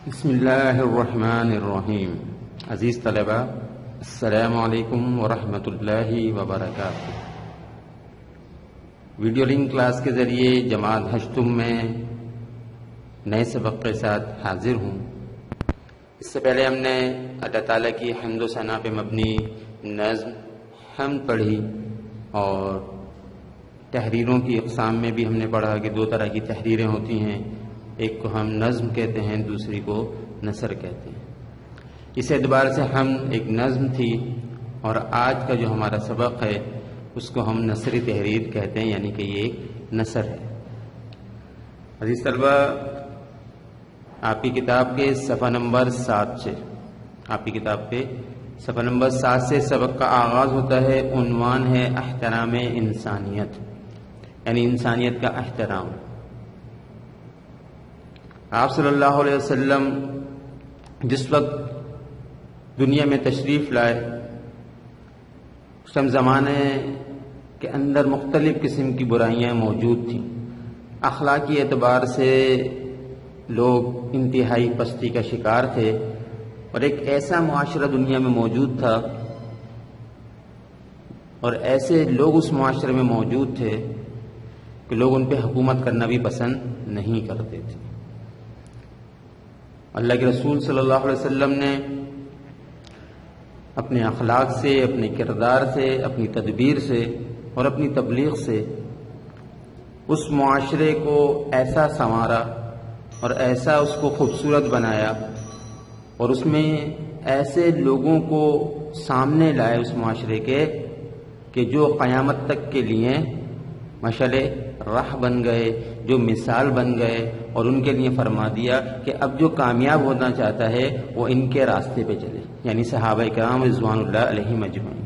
بسم اللہ الرحمن الرحیم. عزیز طلبہ، السلام علیکم ورحمۃ اللہ وبرکاتہ. ویڈیو لنک کلاس کے ذریعے جماعت ہشتم میں نئے سبق کے ساتھ حاضر ہوں. اس سے پہلے ہم نے اللہ تعالیٰ کی حمد و ثنا پہ مبنی نظم حمد پڑھی، اور تحریروں کی اقسام میں بھی ہم نے پڑھا کہ دو طرح کی تحریریں ہوتی ہیں، ایک کو ہم نظم کہتے ہیں، دوسری کو نثر کہتے ہیں. اس اعتبار سے ہم ایک نظم تھی، اور آج کا جو ہمارا سبق ہے اس کو ہم نثری تحریر کہتے ہیں، یعنی کہ یہ ایک نثر ہے. عزیز طلبہ، آپ کی کتاب کے صفحہ نمبر 7 سے، آپ کی کتاب پہ صفحہ نمبر 7 سے سبق کا آغاز ہوتا ہے. عنوان ہے احترام انسانیت، یعنی انسانیت کا احترام. آپ صلی اللہ علیہ وسلم جس وقت دنیا میں تشریف لائے، اس زمانے کے اندر مختلف قسم کی برائیاں موجود تھیں. اخلاقی اعتبار سے لوگ انتہائی پستی کا شکار تھے، اور ایک ایسا معاشرہ دنیا میں موجود تھا، اور ایسے لوگ اس معاشرے میں موجود تھے کہ لوگ ان پہ حکومت کرنا بھی پسند نہیں کرتے تھے. اللہ کے رسول صلی اللہ علیہ وسلم نے اپنے اخلاق سے، اپنے کردار سے، اپنی تدبیر سے اور اپنی تبلیغ سے اس معاشرے کو ایسا سنوارا اور ایسا اس کو خوبصورت بنایا، اور اس میں ایسے لوگوں کو سامنے لائے اس معاشرے کے کہ جو قیامت تک کے لیے مشعل راہ بن گئے، جو مثال بن گئے، اور ان کے لیے فرما دیا کہ اب جو کامیاب ہونا چاہتا ہے وہ ان کے راستے پہ چلے، یعنی صحابہ کرام رضوان اللہ علیہم اجمعین.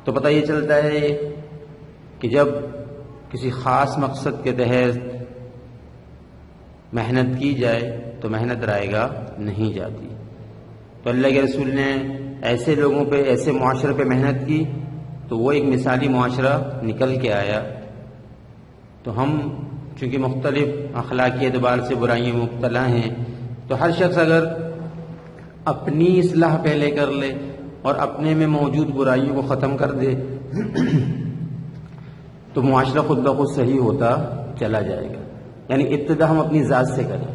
تو پتہ یہ چلتا ہے کہ جب کسی خاص مقصد کے تحت محنت کی جائے تو محنت رائے گا نہیں جاتی. تو اللہ کے رسول نے ایسے لوگوں پہ، ایسے معاشرے پہ محنت کی تو وہ ایک مثالی معاشرہ نکل کے آیا. تو ہم چونکہ مختلف اخلاقی اعتبار سے برائیوں میں مبتلا ہیں، تو ہر شخص اگر اپنی اصلاح پہلے کر لے اور اپنے میں موجود برائیوں کو ختم کر دے تو معاشرہ خود بخود صحیح ہوتا چلا جائے گا. یعنی ابتدا ہم اپنی ذات سے کریں.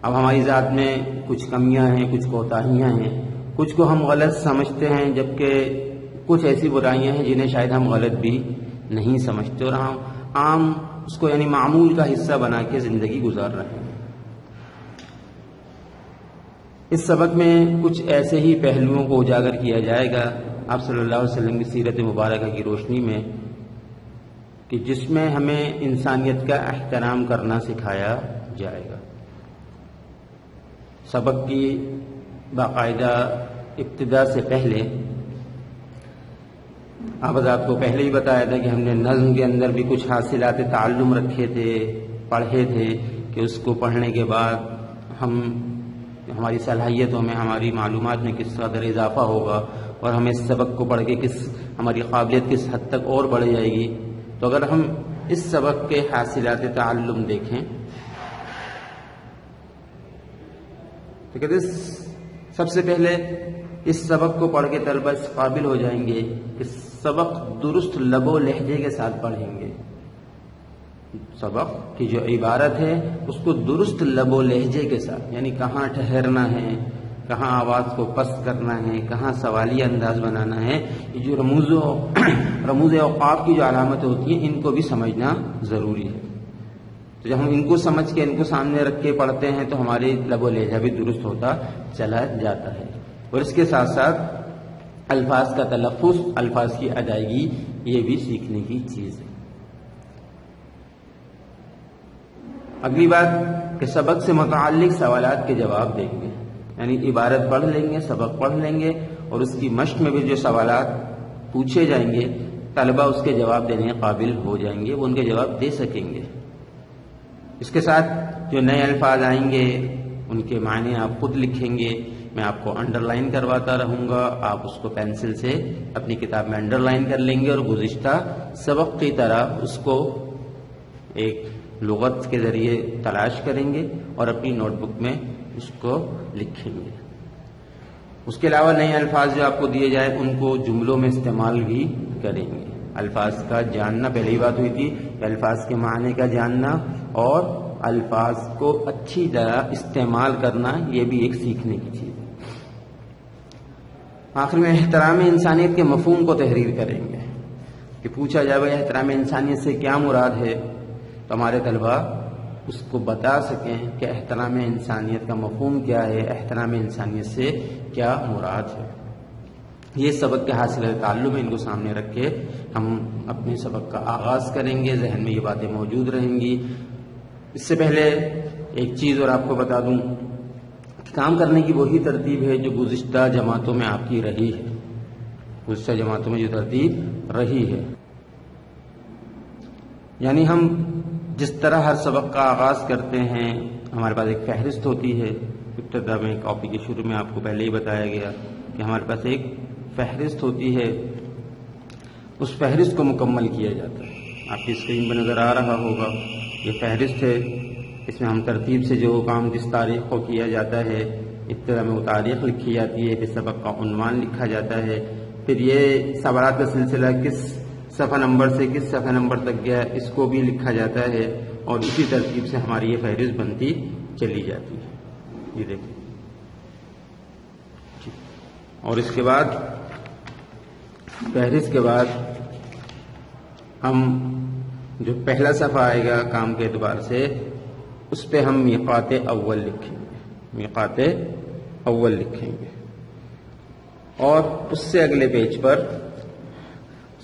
اب ہماری ذات میں کچھ کمیاں ہیں، کچھ کوتاہیاں ہیں، کچھ کو ہم غلط سمجھتے ہیں، جبکہ کچھ ایسی برائیاں ہیں جنہیں شاید ہم غلط بھی نہیں سمجھتے، اور ہم عام اس کو یعنی معمول کا حصہ بنا کے زندگی گزار رہے ہیں. اس سبق میں کچھ ایسے ہی پہلوؤں کو اجاگر کیا جائے گا آپ صلی اللہ علیہ وسلم کی سیرت مبارکہ کی روشنی میں، کہ جس میں ہمیں انسانیت کا احترام کرنا سکھایا جائے گا. سبق کی باقاعدہ ابتدا سے پہلے آپ حضرات کو پہلے ہی بتایا تھا کہ ہم نے نظم کے اندر بھی کچھ حاصلات تعلم رکھے تھے، پڑھے تھے کہ اس کو پڑھنے کے بعد ہماری صلاحیتوں میں، ہماری معلومات میں کس قدر اضافہ ہوگا، اور ہمیں اس سبق کو پڑھ کے ہماری قابلیت کس حد تک اور بڑھ جائے گی. تو اگر ہم اس سبق کے حاصلات تعلم دیکھیں تو کہتے سب سے پہلے اس سبق کو پڑھ کے طلبہ اس قابل ہو جائیں گے کہ سبق درست لب و لہجے کے ساتھ پڑھیں گے. سبق کی جو عبارت ہے اس کو درست لب و لہجے کے ساتھ، یعنی کہاں ٹھہرنا ہے، کہاں آواز کو پست کرنا ہے، کہاں سوالیہ انداز بنانا ہے. یہ جو رموز اوقاف کی جو علامتیں ہوتی ہیں ان کو بھی سمجھنا ضروری ہے. تو جب ہم ان کو سمجھ کے ان کو سامنے رکھ کے پڑھتے ہیں تو ہماری لب و لہجہ بھی درست ہوتا چلا جاتا ہے. اور اس کے ساتھ ساتھ الفاظ کا تلفظ، الفاظ کی ادائیگی، یہ بھی سیکھنے کی چیز ہے. اگلی بات کہ سبق سے متعلق سوالات کے جواب دیں گے، یعنی عبارت پڑھ لیں گے، سبق پڑھ لیں گے، اور اس کی مشق میں بھی جو سوالات پوچھے جائیں گے طلبہ اس کے جواب دینے کے قابل ہو جائیں گے، وہ ان کے جواب دے سکیں گے. اس کے ساتھ جو نئے الفاظ آئیں گے ان کے معنی آپ خود لکھیں گے. میں آپ کو انڈر لائن کرواتا رہوں گا، آپ اس کو پینسل سے اپنی کتاب میں انڈر لائن کر لیں گے، اور گزشتہ سبق کی طرح اس کو ایک لغت کے ذریعے تلاش کریں گے اور اپنی نوٹ بک میں اس کو لکھیں گے۔ اس کے علاوہ نئے الفاظ جو آپ کو دیے جائے ان کو جملوں میں استعمال بھی کریں گے۔ الفاظ کا جاننا، پہلے ہی بات ہوئی تھی کہ الفاظ کے معنی کا جاننا اور الفاظ کو اچھی طرح استعمال کرنا، یہ بھی ایک سیکھنے کی چیز ہے۔ آخر میں احترام انسانیت کے مفہوم کو تحریر کریں گے کہ پوچھا جائے بھائی احترام انسانیت سے کیا مراد ہے، تو ہمارے طلبہ اس کو بتا سکیں کہ احترام انسانیت کا مفہوم کیا ہے، احترام انسانیت سے کیا مراد ہے۔ یہ سبق کے حاصل تعلق میں ان کو سامنے رکھ کے ہم اپنے سبق کا آغاز کریں گے، ذہن میں یہ باتیں موجود رہیں گی۔ اس سے پہلے ایک چیز اور آپ کو بتا دوں کہ کام کرنے کی وہی ترتیب ہے جو گزشتہ جماعتوں میں آپ کی رہی ہے، گزشتہ جماعتوں میں جو ترتیب رہی ہے، یعنی ہم جس طرح ہر سبق کا آغاز کرتے ہیں، ہمارے پاس ایک فہرست ہوتی ہے۔ ابتدا میں کاپی کے شروع میں آپ کو پہلے ہی بتایا گیا کہ ہمارے پاس ایک فہرست ہوتی ہے، اس فہرست کو مکمل کیا جاتا ہے۔ آپ کی اسکرین پر نظر آ رہا ہوگا، یہ فہرست ہے، اس میں ہم ترتیب سے جو کام کس تاریخ کو کیا جاتا ہے، ابتدا میں وہ تاریخ لکھی جاتی ہے، پھر سبق کا عنوان لکھا جاتا ہے، پھر یہ سوالات کا سلسلہ کس صفحہ نمبر سے کس صفحہ نمبر تک گیا اس کو بھی لکھا جاتا ہے، اور اسی ترتیب سے ہماری یہ فہرست بنتی چلی جاتی ہے۔ یہ دیکھیں، اور اس کے بعد فہرست کے بعد ہم جو پہلا صفحہ آئے گا کام کے اعتبار سے، اس پہ ہم میقات اول لکھیں گے، میقات اول لکھیں گے، اور اس سے اگلے پیج پر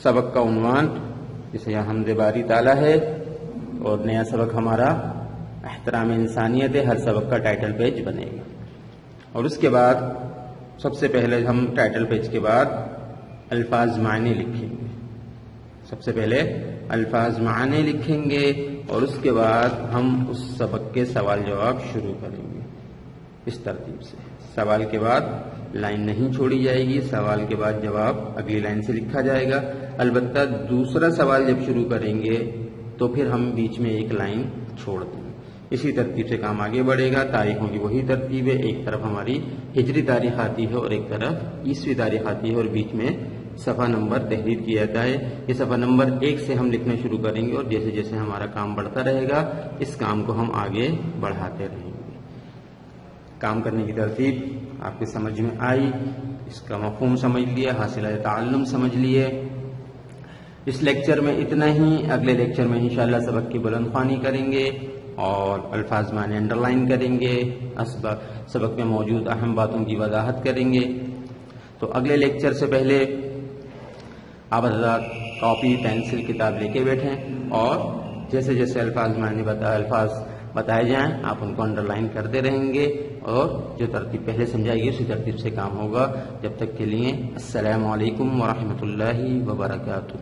سبق کا عنوان، جسے یہاں حمد باری تعالیٰ ہے، اور نیا سبق ہمارا احترام انسانیت ہے، ہر سبق کا ٹائٹل پیج بنے گا۔ اور اس کے بعد سب سے پہلے ہم ٹائٹل پیج کے بعد الفاظ معنی لکھیں گے، سب سے پہلے الفاظ معنی لکھیں گے، اور اس کے بعد ہم اس سبق کے سوال جواب شروع کریں گے اس ترتیب سے۔ سوال کے بعد لائن نہیں چھوڑی جائے گی، سوال کے بعد جواب اگلی لائن سے لکھا جائے گا۔ البتہ دوسرا سوال جب شروع کریں گے تو پھر ہم بیچ میں ایک لائن چھوڑ دیں گے۔ اسی ترتیب سے کام آگے بڑھے گا۔ تاریخوں کی وہی ترتیب ہے، ایک طرف ہماری ہجری تاریخ آتی ہے اور ایک طرف عیسوی تاریخ آتی ہے، اور بیچ میں صفحہ نمبر تحریر کیا جاتا ہے۔ یہ صفحہ نمبر 1 سے ہم لکھنا شروع کریں گے، اور جیسے جیسے ہمارا کام بڑھتا رہے گا اس کام کو ہم آگے بڑھاتے رہیں گے۔ کام کرنے کی ترتیب آپ کی سمجھ میں آئی، اس کا مفہوم سمجھ لیا، حاصل تعلم سمجھ لیے۔ اس لیکچر میں اتنا ہی، اگلے لیکچر میں انشاءاللہ سبق کی بلند خوانی کریں گے اور الفاظ معنی انڈر لائن کریں گے، سبق میں موجود اہم باتوں کی وضاحت کریں گے۔ تو اگلے لیکچر سے پہلے آپ حضرات کاپی پینسل کتاب لے کے بیٹھیں، اور جیسے جیسے الفاظ بتائے جائیں آپ ان کو انڈر لائن کرتے رہیں گے، اور جو ترتیب پہلے سمجھائی گئی اسی ترتیب سے کام ہوگا۔ جب تک کے لیے السلام علیکم ورحمۃ اللہ وبرکاتہ۔